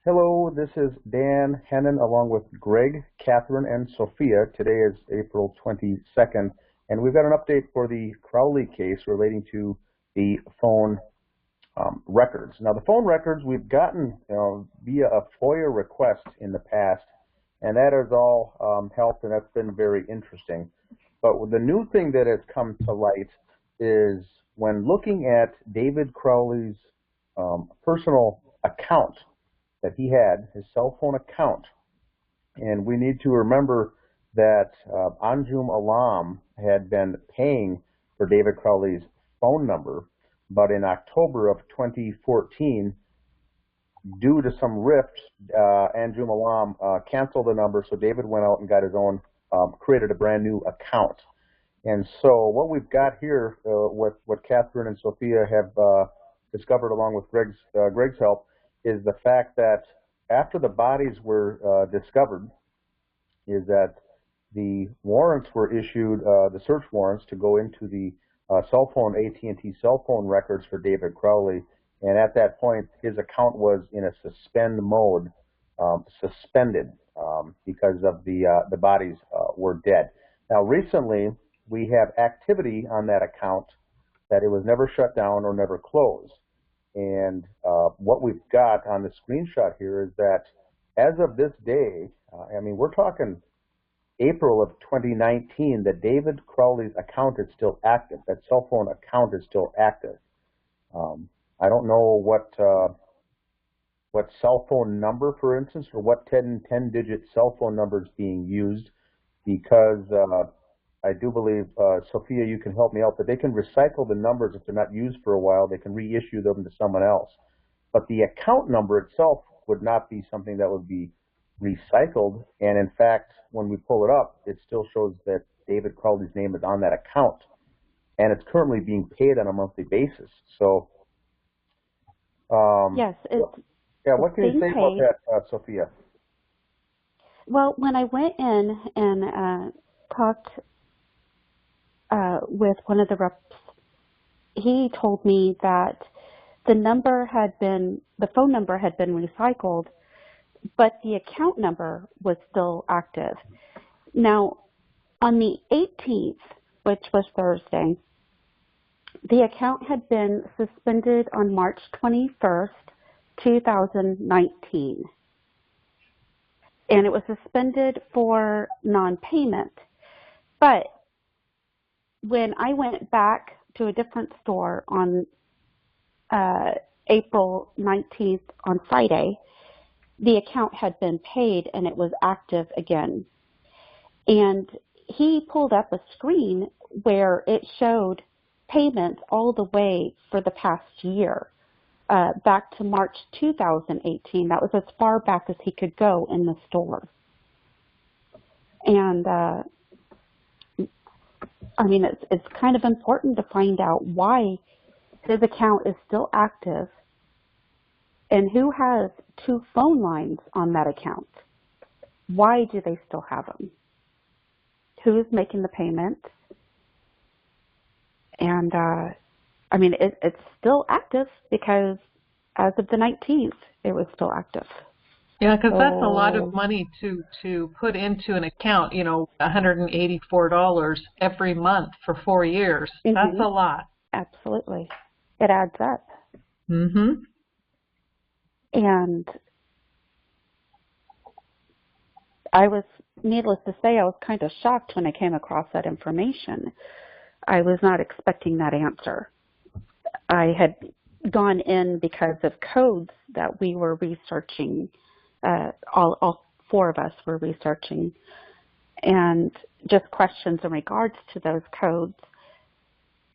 Hello, this is Dan Hennon along with Greg, Catherine, and Sophia. Today is April 22nd, and we've got an update for the Crowley case relating to the phone records. Now, the phone records we've gotten via a FOIA request in the past, and that has all helped, and that's been very interesting. But the new thing that has come to light is when looking at David Crowley's personal account that he had, his cell phone account. And we need to remember that Anjum Alam had been paying for David Crowley's phone number, but in October of 2014, due to some rift, Anjum Alam canceled the number, so David went out and got his own, created a brand new account. And so what we've got here, what Catherine and Sophia have discovered along with Greg's help, is the fact that after the bodies were discovered, is that the warrants were issued, the search warrants to go into the cell phone, AT&T cell phone records for David Crowley, and at that point his account was in a suspend mode, suspended because of the bodies were dead. Now recently we have activity on that account that it was never shut down or never closed. And what we've got on the screenshot here is that as of this day, I mean, we're talking April of 2019, that David Crowley's account is still active. That cell phone account is still active. I don't know what cell phone number, for instance, or what 10-digit cell phone number is being used, because I do believe, Sophia, you can help me out, but they can recycle the numbers if they're not used for a while. They can reissue them to someone else. But the account number itself would not be something that would be recycled. And in fact, when we pull it up, it still shows that David Crowley's name is on that account. And it's currently being paid on a monthly basis. So, yes, it's yeah, what can you say about that, Sophia? Well, when I went in and talked with one of the reps, he told me that the phone number had been recycled, but the account number was still active. Now, on the 18th, which was Thursday, the account had been suspended on March 21st, 2019. And it was suspended for non-payment. But when I went back to a different store on April 19th on Friday, the account had been paid and it was active again. And he pulled up a screen where it showed payments all the way for the past year, back to March 2018. That was as far back as he could go in the store. And I mean, it's kind of important to find out why his account is still active and who has two phone lines on that account. Why do they still have them? Who is making the payments? And I mean, it's still active because as of the 19th, it was still active. Yeah, because that's a lot of money to put into an account, you know, $184 every month for 4 years. Mm-hmm. That's a lot. Absolutely. It adds up. Mm-hmm. And I was, needless to say, I was kind of shocked when I came across that information. I was not expecting that answer. I had gone in because of codes that we were researching. All four of us were researching, and just questions in regards to those codes,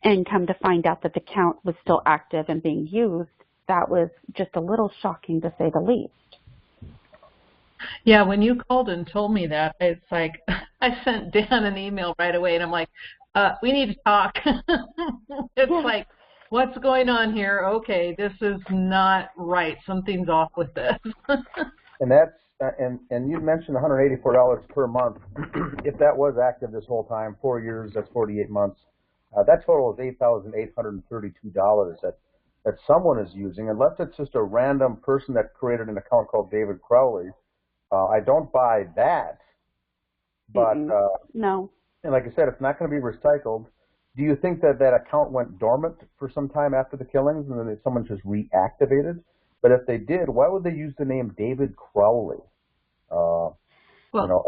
and come to find out that the account was still active and being used. That was just a little shocking, to say the least. Yeah, when you called and told me that, it's like I sent Dan an email right away, and I'm like, we need to talk. It's like, what's going on here? Okay, this is not right. Something's off with this. And that's and you mentioned $184 per month. If that was active this whole time, 4 years, that's 48 months. That total is $8,832 that that someone is using, unless it's just a random person that created an account called David Crowley. I don't buy that. But no. And like I said, it's not going to be recycled. Do you think that that account went dormant for some time after the killings and then someone just reactivated? But if they did, why would they use the name David Crowley? Well,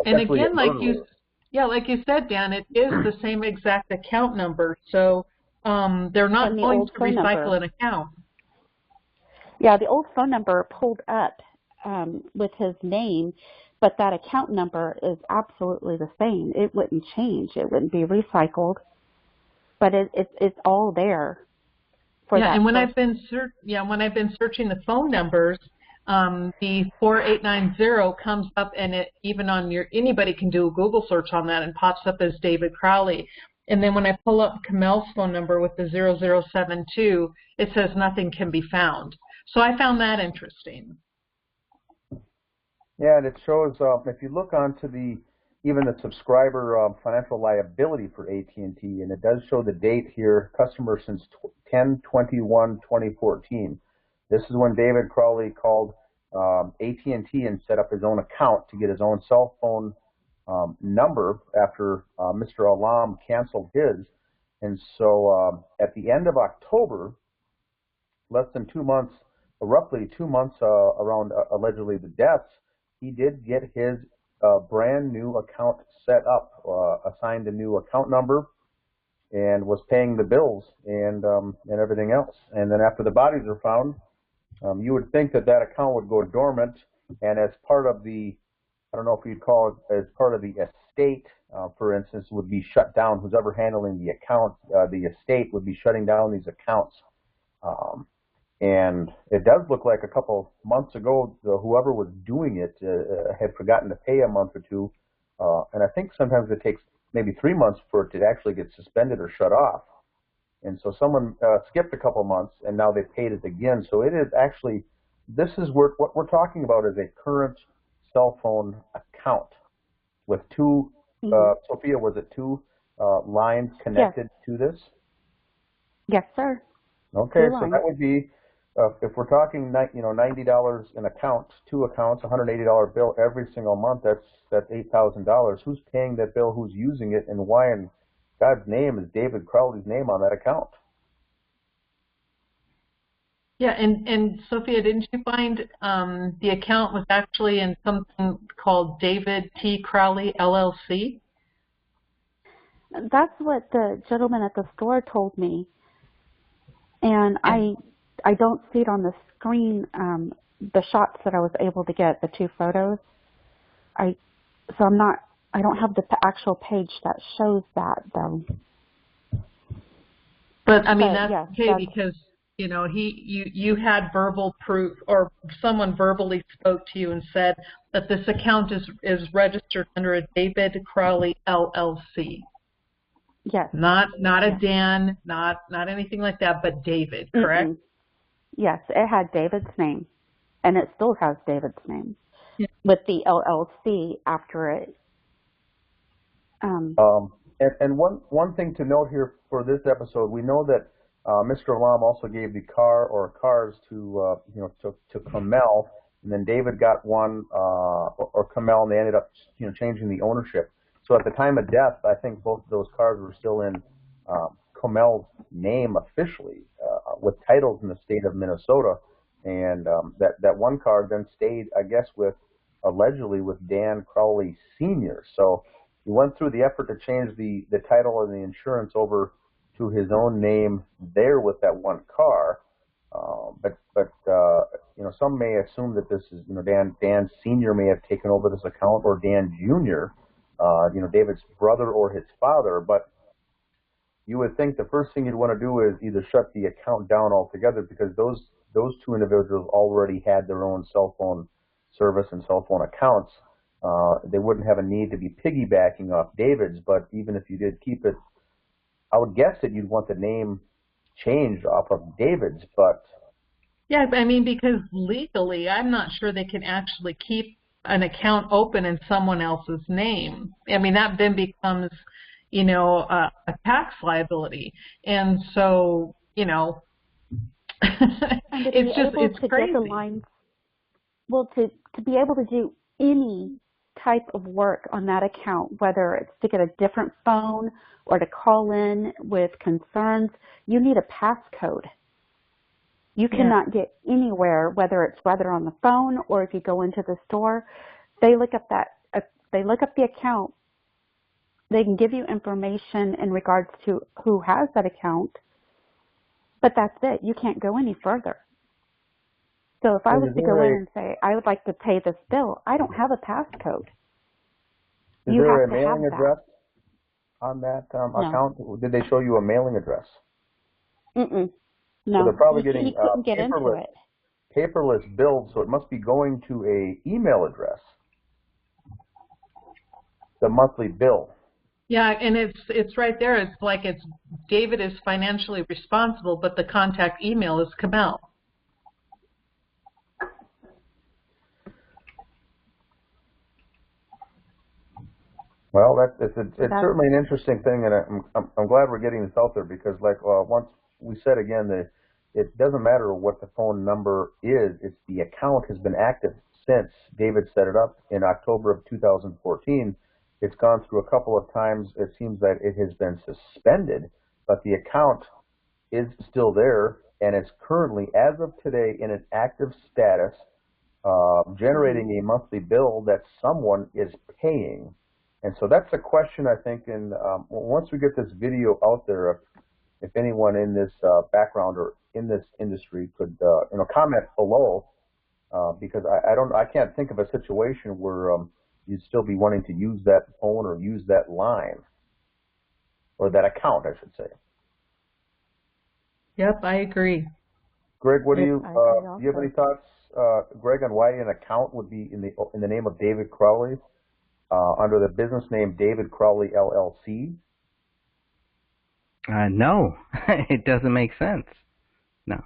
and again, like you said, Dan, it is the same exact account number, so they're not going to recycle an account. Yeah, the old phone number pulled up with his name, but that account number is absolutely the same. It wouldn't change. It wouldn't be recycled, but it's all there. Yeah, and when I've been searching the phone numbers, the 4890 comes up, and even on anybody can do a Google search on that and pops up as David Crowley. And then when I pull up Kamel's phone number with the 0072, it says nothing can be found. So I found that interesting. Yeah, and it shows if you look onto even the subscriber financial liability for AT&T, and it does show the date here, customer since 10/21/2014. This is when David Crowley called AT&T and set up his own account to get his own cell phone number after Mr. Alam canceled his. And so at the end of October, less than 2 months, roughly 2 months around allegedly the deaths, he did get his brand new account set up, assigned a new account number, and was paying the bills and everything else. And then after the bodies were found, you would think that that account would go dormant, and as part of the, I don't know if you'd call it, as part of the estate, for instance, would be shut down. Who's ever handling the account, the estate would be shutting down these accounts. And it does look like a couple months ago, whoever was doing it had forgotten to pay a month or two. And I think sometimes it takes maybe 3 months for it to actually get suspended or shut off. And so someone skipped a couple months, and now they paid it again. So it is actually, this is what we're talking about is a current cell phone account with two, Sophia, was it two lines connected to this? Yes, sir. Okay, so that would be, if we're talking, $90 an account, 2 accounts, $180 bill every single month, that's $8,000. Who's paying that bill? Who's using it? And why in God's name is David Crowley's name on that account? Yeah, and Sophia, didn't you find the account was actually in something called David T. Crowley, LLC? That's what the gentleman at the store told me. And I don't see it on the screen, the shots that I was able to get, the 2 photos. I don't have the actual page that shows that, though. But I mean, that's okay because you had verbal proof, or someone verbally spoke to you and said that this account is registered under a David Crowley LLC. Yes. Not a Dan, not anything like that, but David, correct? Yes, it had David's name, and it still has David's name with the LLC after it. And one thing to note here for this episode, we know that Mr. Alam also gave the cars to Kamel, and then David got one or Kamel, and they ended up changing the ownership. So at the time of death, I think both of those cars were still in Kamel's name officially, with titles in the state of Minnesota, and that one car then stayed, I guess, allegedly with Dan Crowley Sr. So he went through the effort to change the title and the insurance over to his own name there with that one car, but some may assume that this is Dan Sr. may have taken over this account, or Dan Jr., David's brother or his father, but you would think the first thing you'd want to do is either shut the account down altogether, because those 2 individuals already had their own cell phone service and cell phone accounts. They wouldn't have a need to be piggybacking off David's, but even if you did keep it, I would guess that you'd want the name changed off of David's, but... Yeah, I mean, because legally, I'm not sure they can actually keep an account open in someone else's name. I mean, that then becomes, a tax liability. And so, And to be able it's to get the crazy. lines, well, to be able to do any type of work on that account, whether it's to get a different phone or to call in with concerns, you need a passcode. You cannot get anywhere, whether on the phone or if you go into the store. They look up they look up the account. They can give you information in regards to who has that account, but that's it. You can't go any further. So if I was to go in and say, I would like to pay this bill, I don't have a passcode. Is there a mailing address on that account? Did they show you a mailing address? No. So they're probably getting he couldn't get into it. Paperless bills, so it must be going to a email address. The monthly bill. Yeah, and it's right there. It's like David is financially responsible, but the contact email is Kamel. Well, it's certainly an interesting thing, and I'm glad we're getting this out there because, once we said again that it doesn't matter what the phone number is, it's the account has been active since David set it up in October of 2014. It's gone through a couple of times. It seems that it has been suspended, but the account is still there, and it's currently, as of today, in an active status, generating a monthly bill that someone is paying. And so that's a question, I think, and once we get this video out there, if anyone in this background or in this industry could, comment below, because I can't think of a situation where you'd still be wanting to use that phone or use that line, or that account, I should say. Yep, I agree. Greg, do you have any thoughts, Greg, on why an account would be in the name of David Crowley? Under the business name David Crowley LLC? No, it doesn't make sense. No.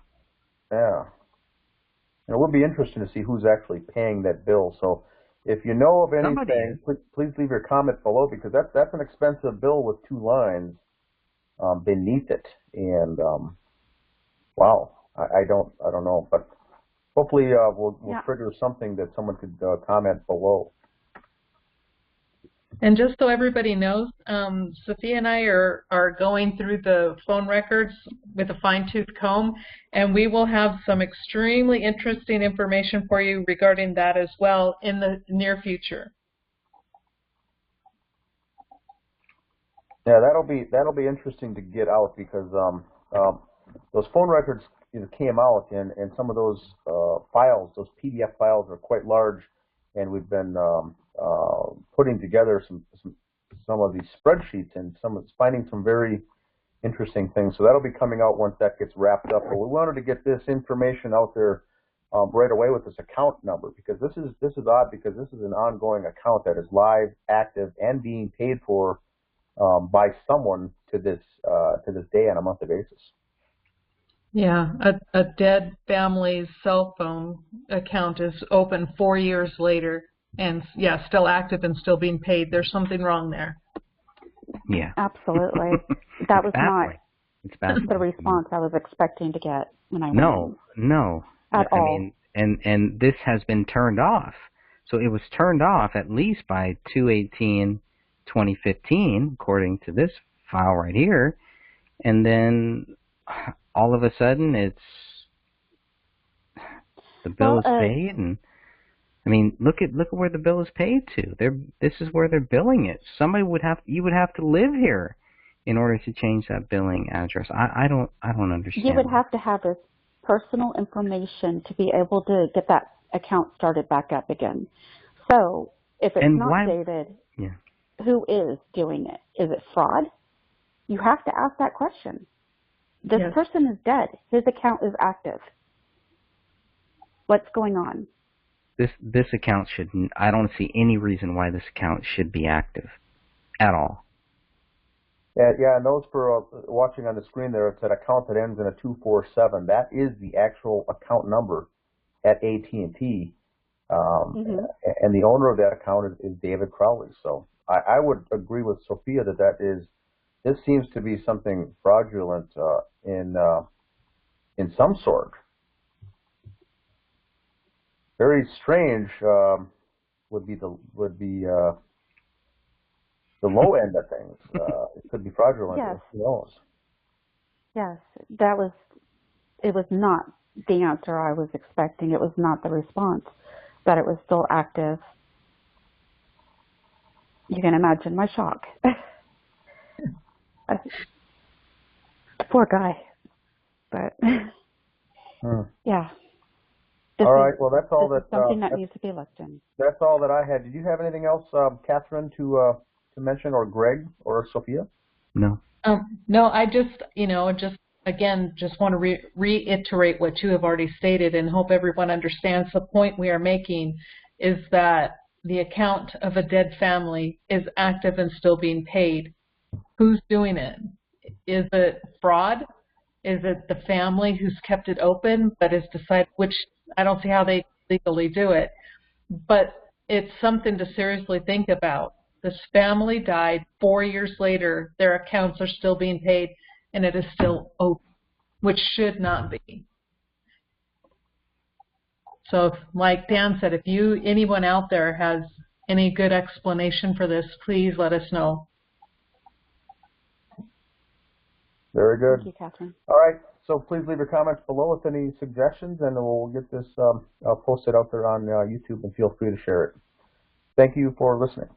Yeah. And it would be interesting to see who's actually paying that bill. So if you know of anything, please leave your comment below, because that's an expensive bill with two lines beneath it. And wow, I don't know, but hopefully we'll trigger something that someone could comment below. And just so everybody knows, Sophia and I are going through the phone records with a fine-tooth comb, and we will have some extremely interesting information for you regarding that as well in the near future. Yeah, that'll be interesting to get out, because those phone records came out, and some of those files, those PDF files, are quite large, and we've been putting together some of these spreadsheets, and finding some very interesting things. So that'll be coming out once that gets wrapped up. But we wanted to get this information out there right away with this account number, because this is odd, because this is an ongoing account that is live, active, and being paid for by someone to this day on a monthly basis. Yeah, a dead family's cell phone account is open 4 years later, and yeah, still active and still being paid. There's something wrong there. Yeah, absolutely. That was not the response I was expecting to get when I went in. No, at all. I mean, and this has been turned off. So it was turned off at least by 2/18/2015, according to this file right here, and then all of a sudden the bill is paid, and I mean, look at where the bill is paid to. This is where they're billing it. You would have to live here in order to change that billing address. I don't understand. You would have to have his personal information to be able to get that account started back up again. So if it's not David, who is doing it? Is it fraud? You have to ask that question. This person is dead. His account is active. What's going on? This account I don't see any reason why this account should be active at all. Yeah, and those for watching on the screen there, it's an account that ends in a 247. That is the actual account number at AT&T, and the owner of that account is David Crowley. So I would agree with Sophia that this seems to be something fraudulent in in some sort. Very strange would be the low end of things. It could be fraudulent. Yes. Who knows? Yes, it was not the answer I was expecting. It was not the response, but it was still active. You can imagine my shock. Poor guy. But, yeah. All right, well, that's all this is something that needs to be looked in. That's all that I had. Did you have anything else, Catherine, to mention, or Greg, or Sophia? No. No, I just, again, just want to reiterate what you have already stated and hope everyone understands the point we are making is that the account of a dead family is active and still being paid. Who's doing it? Is it fraud? Is it the family who's kept it open but has decided, which I don't see how they legally do it, but it's something to seriously think about. This family died 4 years later, their accounts are still being paid, and it is still open, which should not be. So like Dan said, if anyone out there has any good explanation for this, please let us know. Very good. Thank you, Catherine. All right, so please leave your comments below with any suggestions, and we'll get this posted out there on YouTube, and feel free to share it. Thank you for listening.